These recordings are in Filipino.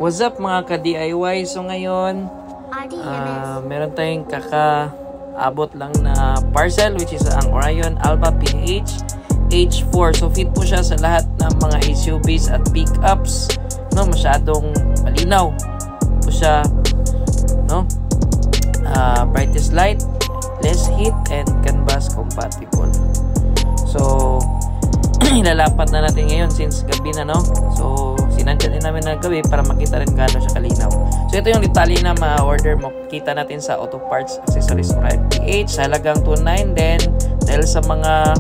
What's up mga ka-DIY? So ngayon, meron tayong kaka-abot lang na parcel which is ang Orion Alba PH H4. So fit po siya sa lahat ng mga SUVs at pickups. No, masyadong malinaw po siya, no? Brightest light, less heat, and canvas compatible. So ilalapat na natin ngayon since gabi na, no? So sinadya din namin na gabi para makita rin gaano siya kalinaw. So ito yung detalye na ma-order mo. Kita natin sa Auto Parts Accessories Orion PH, halagang 2.9. Then dahil sa mga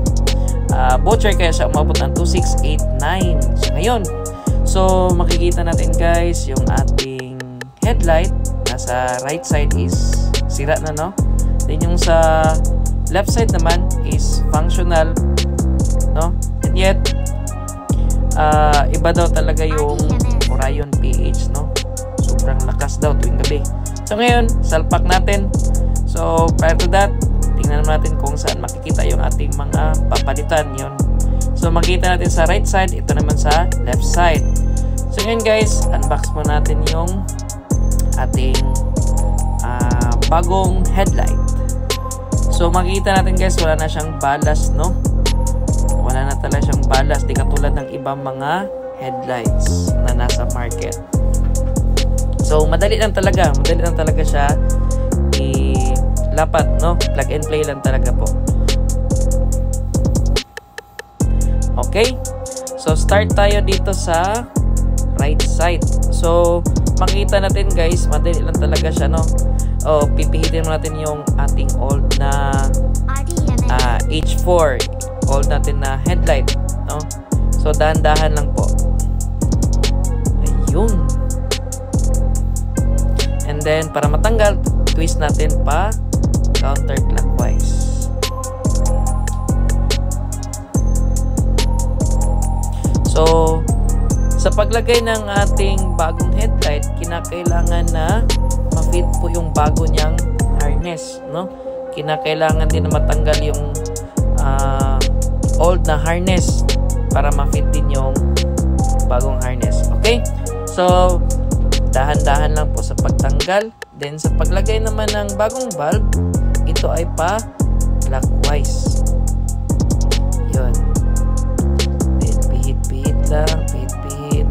voucher kaya siya umabot ng 2.689. So ngayon, so makikita natin guys yung ating headlight nasa right side is sira na, no? Then yung sa left side naman is functional, no? And yet iba daw talaga yung Orion PH, no? Sobrang lakas daw tuwing gabi. So ngayon, salpak natin. So prior to that, tingnan natin kung saan makikita yung ating mga papalitan yun. So makikita natin sa right side, ito naman sa left side. So ngayon guys, unbox mo natin yung ating bagong headlight. So makikita natin guys, wala na siyang ballast, no? Wala na talaga siyang ballast, di katulad ng ibang mga headlights na nasa market. So madali lang talaga siya ilapat, no? Plug and play lang talaga po. Okay, so start tayo dito sa right side. So makita natin guys, madali lang talaga siya, no? Pipihitin mo natin yung ating old na H4, old natin na headlight, no? So dahan-dahan lang po. Ayun. And then para matanggal, twist natin pa counterclockwise. So sa paglagay ng ating bagong headlight, kinakailangan na ma-fit po yung bago niyang harness, no? Kinakailangan din na matanggal yung old na harness para ma-fit din yung bagong harness. Okay? So dahan-dahan lang po sa pagtanggal. Then sa paglagay naman ng bagong bulb, ito ay pa clockwise. Yun. Then pihit-pihit lang, pihit-pihit.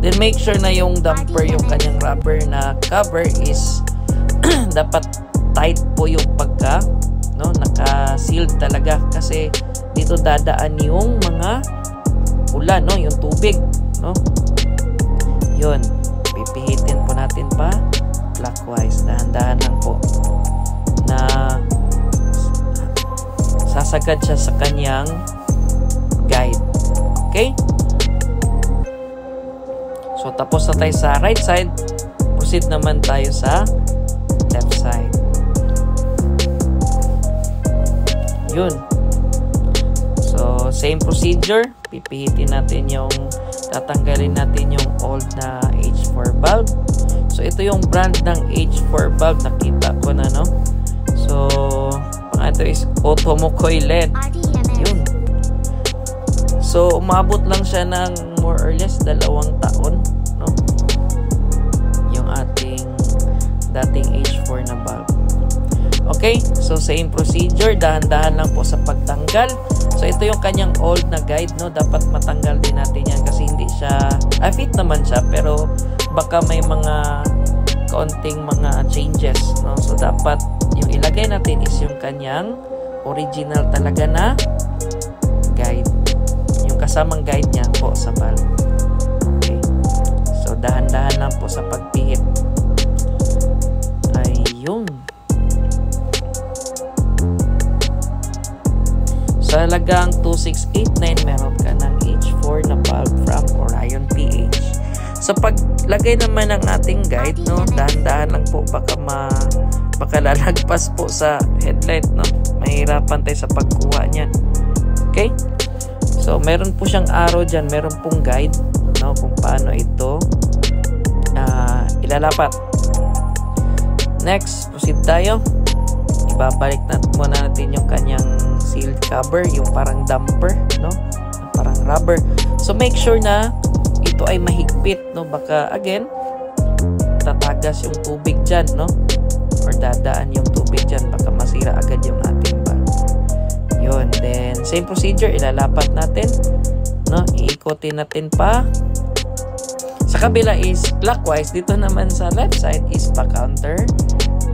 Then make sure na yung damper, yung kanyang rubber na cover is dapat tight po yung pagka, no, naka-sealed talaga, kasi dito dadaan yung mga ulan, no, yung tubig, no. Yun, pipihitin po natin pa clockwise, dahan-dahan lang po na sasagad siya sa kanyang guide. Okay? So tapos na tayo sa right side, proceed naman tayo sa left side. Yun. So same procedure, pipihitin natin yung, tatanggalin natin yung old na H4 bulb. So ito yung brand ng H4 bulb, nakita ko na, no? So ito is Otomokoy LED. Yun. So umabot lang siya ng more or less 2 taon, no? Yung ating dating H4 na bulb. Okay, so same procedure, dahan-dahan lang po sa pagtanggal. So ito yung kanyang old na guide, no? Dapat matanggal din natin yan kasi hindi siya, fit naman siya pero baka may mga kaunting mga changes, no? So dapat yung ilagay natin is yung kanyang original talaga na guide, yung kasamang guide niya po sa bulb. Okay, so dahan-dahan lang po sa pagpihit. Ayun. Sa halagang 2.689, meron ka ng H4 na bulb from Orion PH. Sa paglagay naman ng ating guide, no, dahan-dahan lang po, baka lalagpas po sa headlight, no. Mahirapan tayo sa pagkuha niyan. Okay? So meron po siyang arrow diyan, meron pong guide, no, kung paano ito ilalapat. Next, proceed tayo. Ibabalik muna natin yung kanyang sealed cover, yung parang damper, no? Parang rubber. So make sure na ito ay mahigpit, no? Baka again tatagas yung tubig dyan, no? Or dadaan yung tubig dyan, baka masira agad yung ating bag. Yun, then same procedure, ilalapat natin, no? Iikotin natin pa. Sa kabila is clockwise, dito naman sa left side is pa counter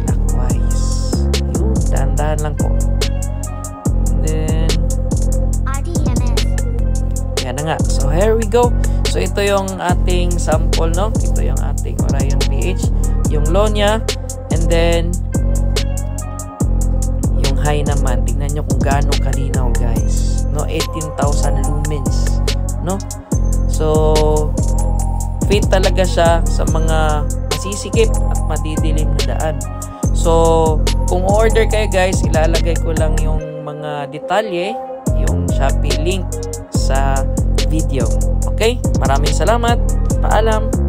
clockwise. Yun, dahan-dahan lang po. And then yan na nga. So here we go. So ito yung ating sample, no? Ito yung ating Orion PH, yung low niya, and then yung high naman. Tingnan nyo kung gaano kalinaw, guys. No, 18,000 lumens, no? So fit talaga siya sa mga masisikip at madidilim na daan. So kung order kayo, guys, ilalagay ko lang yung mga detalye, yung Shopee link sa video. Okay? Maraming salamat. Paalam.